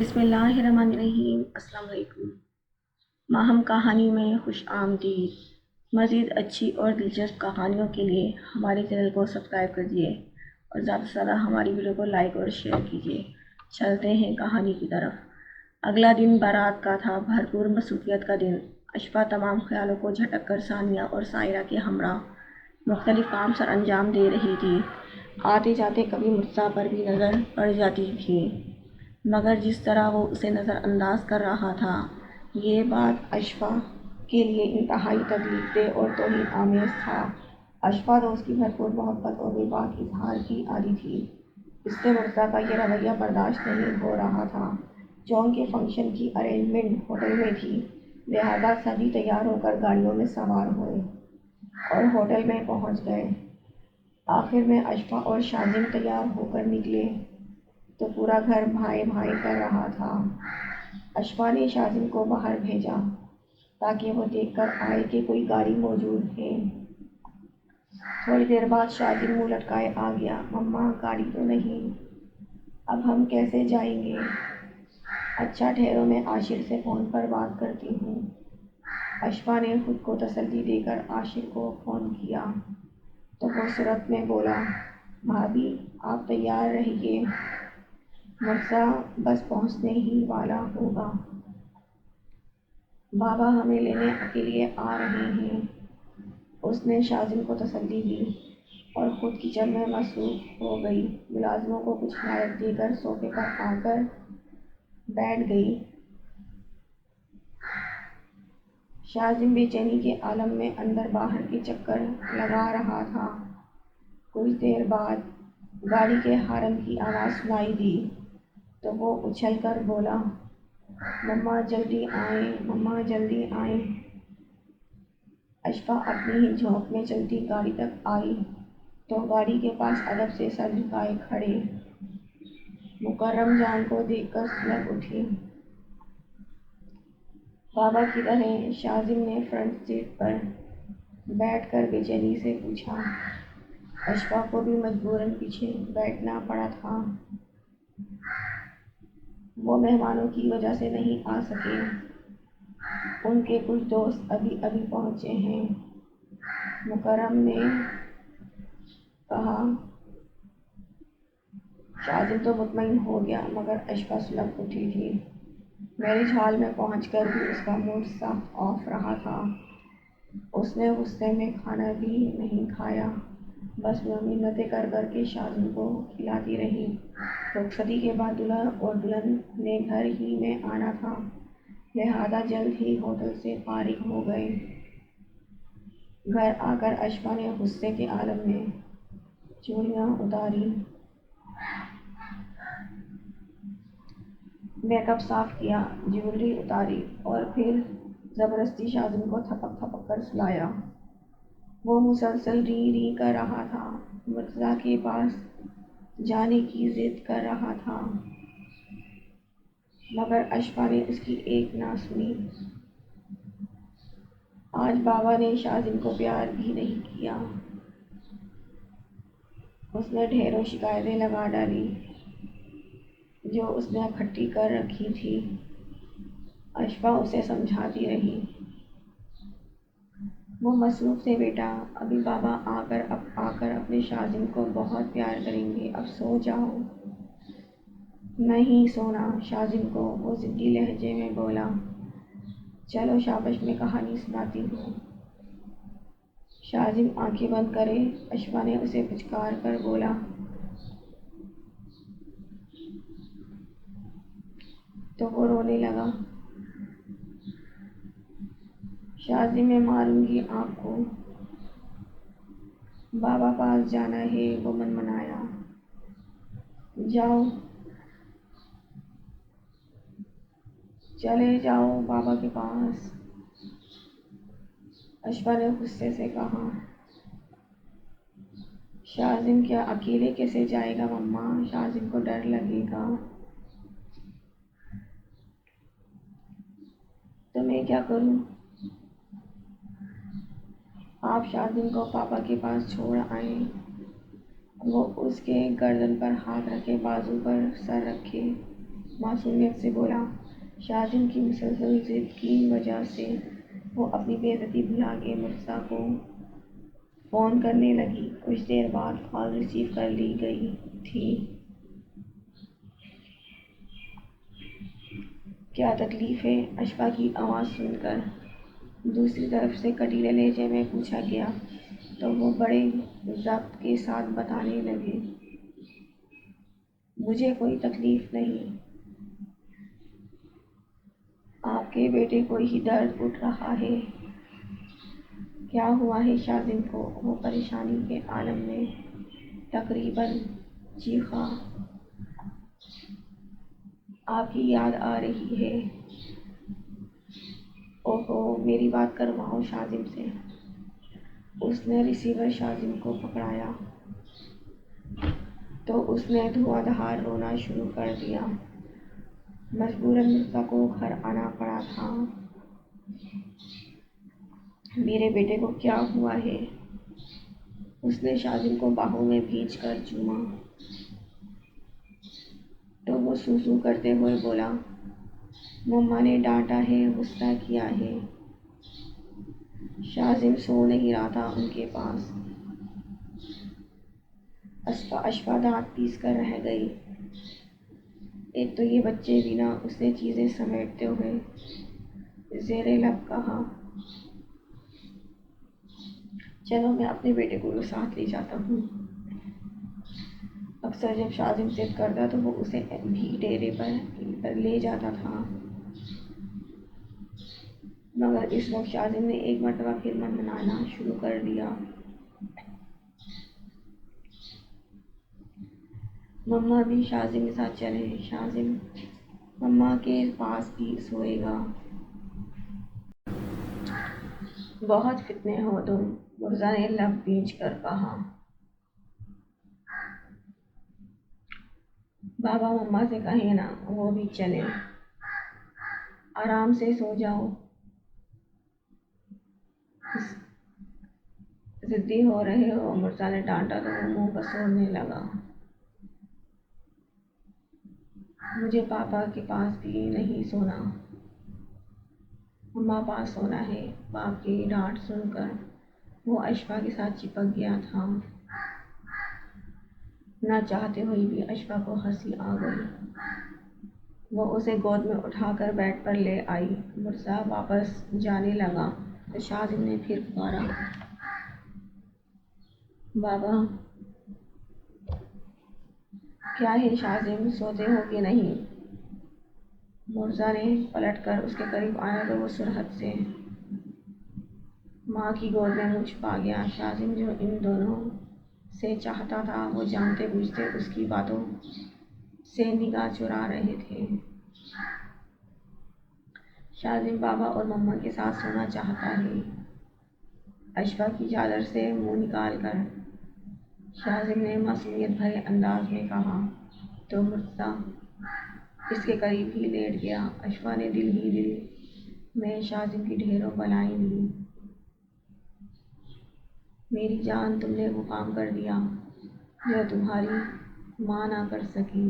بسم اللہ الرحمن الرحیم۔ السلام علیکم۔ ماہم کہانی میں خوش آمدید۔ مزید اچھی اور دلچسپ کہانیوں کے لیے ہمارے چینل کو سبسکرائب کیجیے اور زیادہ سے زیادہ ہماری ویڈیو کو لائک اور شیئر کیجیے۔ چلتے ہیں کہانی کی طرف۔ اگلا دن بارات کا تھا، بھرپور مصروفیت کا دن۔ اشفا تمام خیالوں کو جھٹک کر ثانیہ اور سائرہ کے ہمراہ مختلف کام سر انجام دے رہی تھی۔ آتے جاتے کبھی مرتضیٰ پر بھی نظر پڑ جاتی تھی، مگر جس طرح وہ اسے نظر انداز کر رہا تھا، یہ بات اشفا کے لیے انتہائی تکلیف دہ اور توہین آمیز تھا۔ اشفا دوست کی بھرپور محبت اور بے باک اظہار کی عادی تھی، اس سے مرتضیٰ کا یہ رویہ برداشت نہیں ہو رہا تھا۔ چونکہ فنکشن کی ارینجمنٹ ہوٹل میں تھی، لہٰذا سبھی تیار ہو کر گاڑیوں میں سوار ہوئے اور ہوٹل میں پہنچ گئے۔ آخر میں اشفا اور شاذم تیار ہو کر نکلے تو پورا گھر بھائی بھائی کر رہا تھا۔ اشفا نے شاذم کو باہر بھیجا تاکہ وہ دیکھ کر آئے کہ کوئی گاڑی موجود ہے۔ تھوڑی دیر بعد شاذم منہ لٹکائے آ گیا۔ مما، گاڑی تو نہیں، اب ہم کیسے جائیں گے؟ اچھا ٹھہرو، میں عاشر سے فون پر بات کرتی ہوں۔ اشفا نے خود کو تسلی دے کر عاشر کو فون کیا تو وہ صورت میں بولا، بھابھی آپ تیار رہیے، مرتضیٰ بس پہنچنے ہی والا ہوگا، بابا ہمیں لینے کے لیے آ رہے ہیں۔ اس نے شاذم کو تسلی دی اور خود کچن میں مصروف ہو گئی۔ ملازموں کو کچھ ہدایت دے کر صوفے پر آ کر بیٹھ گئی۔ شاذم بے چینی کے عالم میں اندر باہر کے چکر لگا رہا تھا۔ کچھ دیر بعد گاڑی کے ہارن کی آواز سنائی دی تو وہ اچھل کر بولا، مما جلدی آئیں، مما جلدی آئیں۔ اشفا اپنی ہی جھونک میں چلتی گاڑی تک آئی تو گاڑی کے پاس ادب سے سر جھکائے کھڑے مکرم جان کو دیکھ کر سلگ اٹھی۔ بابا کدھر ہیں؟ شاذم نے فرنٹ سیٹ پر بیٹھ کر بے چینی سے پوچھا۔ اشفا کو بھی مجبوراً پیچھے بیٹھنا پڑا تھا، وہ مہمانوں کی وجہ سے نہیں آ سکے، ان کے کچھ دوست ابھی ابھی پہنچے ہیں، مکرم نے کہا۔ شاذم تو مطمئن ہو گیا، مگر اشفا سلگ اٹھی تھی۔ میرج ہال میں پہنچ کر بھی اس کا موڈ صاف آف رہا تھا۔ اس نے غصے میں کھانا بھی نہیں کھایا، بس منتیں کر کر کے شاذم کو کھلاتی رہی۔ رخصتی کے بعد دلہا اور دلہن نے گھر ہی میں آنا تھا، لہٰذا جلد ہی ہوٹل سے فارغ ہو گئے۔ گھر آ کر اشفا نے غصے کے عالم میں چوڑیاں اتاری، میک اپ صاف کیا، جیولری اتاری اور پھر زبردستی شاذم کو تھپک تھپک کر سلایا۔ وہ مسلسل ری ری کر رہا تھا، مرتضیٰ کے پاس جانے کی ضد کر رہا تھا، مگر اشفا نے اس کی ایک نہ سنی۔ آج بابا نے شاذم کو پیار بھی نہیں کیا، اس نے ڈھیروں شکایتیں لگا ڈالی جو اس نے اکٹھی کر رکھی تھی۔ اشفا اسے سمجھاتی رہی، وہ مصروف تھے بیٹا، ابھی بابا آ کر اپنے شاذم کو بہت پیار کریں گے، اب سو جاؤ۔ نہیں سونا، شاذم کو وہ ضدی لہجے میں بولا۔ چلو شاباش، میں کہانی سناتی ہوں۔ شاذم آنکھیں بند کرے، اشفا نے اسے پچکار کر بولا، تو وہ رونے لگا۔ شاذم، میں ماروں گی آپ کو، بابا پاس جانا ہے، وہ منمنایا۔ جاؤ، چلے جاؤ بابا کے پاس، اشفا نے غصے سے کہا۔ شاذم، کیا اکیلے کیسے جائے گا مما؟ شاذم کو ڈر لگے گا۔ تو میں کیا کروں؟ آپ شاذم کو پاپا کے پاس چھوڑ آئیں۔ وہ اس کے گردن پر ہاتھ رکھے، بازو پر سر رکھے معصومیت سے بولا۔ شاذم کی مسلسل ضد کی وجہ سے وہ اپنی بے عزتی بھلا کے مرتضیٰ کو فون کرنے لگی۔ کچھ دیر بعد کال ریسیو کر لی گئی تھی۔ کیا تکلیف ہے؟ اشفا کی آواز سن کر دوسری طرف سے کٹیلے لہجے میں پوچھا گیا تو وہ بڑے ضبط کے ساتھ بتانے لگے، مجھے کوئی تکلیف نہیں، آپ کے بیٹے کو ہی درد اٹھ رہا ہے۔ کیا ہوا ہے شاذم کو؟ وہ پریشانی کے عالم میں تقریباً چیخا، آپ کی یاد آ رہی ہے؟ اوہو، میری بات کرواؤ شاذم سے۔ اس نے ریسیور شاذم کو پکڑایا تو اس نے دھواں دھار رونا شروع کر دیا۔ مجبوراً مرتضیٰ کو گھر آنا پڑا تھا۔ میرے بیٹے کو کیا ہوا ہے؟ اس نے شاذم کو باہوں میں بھینچ کر چوما تو وہ سو کرتے ہوئے بولا، مما نے ڈانٹا ہے، غصہ کیا ہے۔ شاذم سو نہیں رہا تھا ان کے پاس۔ اشفا دانت پیس کر رہ گئی۔ ایک تو یہ بچے بھی نہ، اس نے چیزیں سمیٹتے ہوئے زیر لب کہا، چلو میں اپنے بیٹے کو ساتھ لے جاتا ہوں۔ اکثر جب شاذم ضد کرتا تو وہ اسے بھی ڈیرے پر لے جاتا تھا، مگر اس وقت شاذم نے ایک مرتبہ پھر منانا شروع کر دیا۔ مما بھی شاذم کے ساتھ چلیں، شاذم مما کے پاس بھی سوئے گا۔ بہت فتنے ہو تم، مرزا نے لب بھینچ کر کہا۔ بابا مما سے کہیں نا وہ بھی چلیں، آرام سے سو جاؤ، ضدی ہو رہے ہو۔ مرزا نے ڈانٹا تو وہ منہ پسودنے لگا۔ مجھے پاپا کے پاس بھی نہیں سونا، مما پاس سونا ہے۔ باپ کی ڈانٹ سن کر وہ اشفا کے ساتھ چپک گیا تھا۔ نہ چاہتے ہوئے بھی اشفا کو ہنسی آ گئی۔ وہ اسے گود میں اٹھا کر بیڈ پر لے آئی۔ مرزا واپس جانے لگا تو شاذم نے پھر پکارا، بابا۔ کیا ہے شاذم، سوتے ہو کہ نہیں؟ مرزا نے پلٹ کر اس کے قریب آیا تو وہ سرعت سے ماں کی گود میں منہ چھپا گیا۔ شاذم جو ان دونوں سے چاہتا تھا وہ جانتے بوجھتے اس کی باتوں سے نگاہ چرا رہے تھے۔ شاذم بابا اور مما کے ساتھ سونا چاہتا ہے۔ اشفا کی چادر سے منہ نکال کر شاذم نے معصومیت بھرے انداز میں کہا تو مرتضیٰ اس کے قریب ہی لیٹ گیا۔ اشفا نے دل ہی دل میں شاذم کی ڈھیروں بلائیں دی، میری جان، تم نے وہ کام کر دیا جو تمہاری ماں نہ کر سکی۔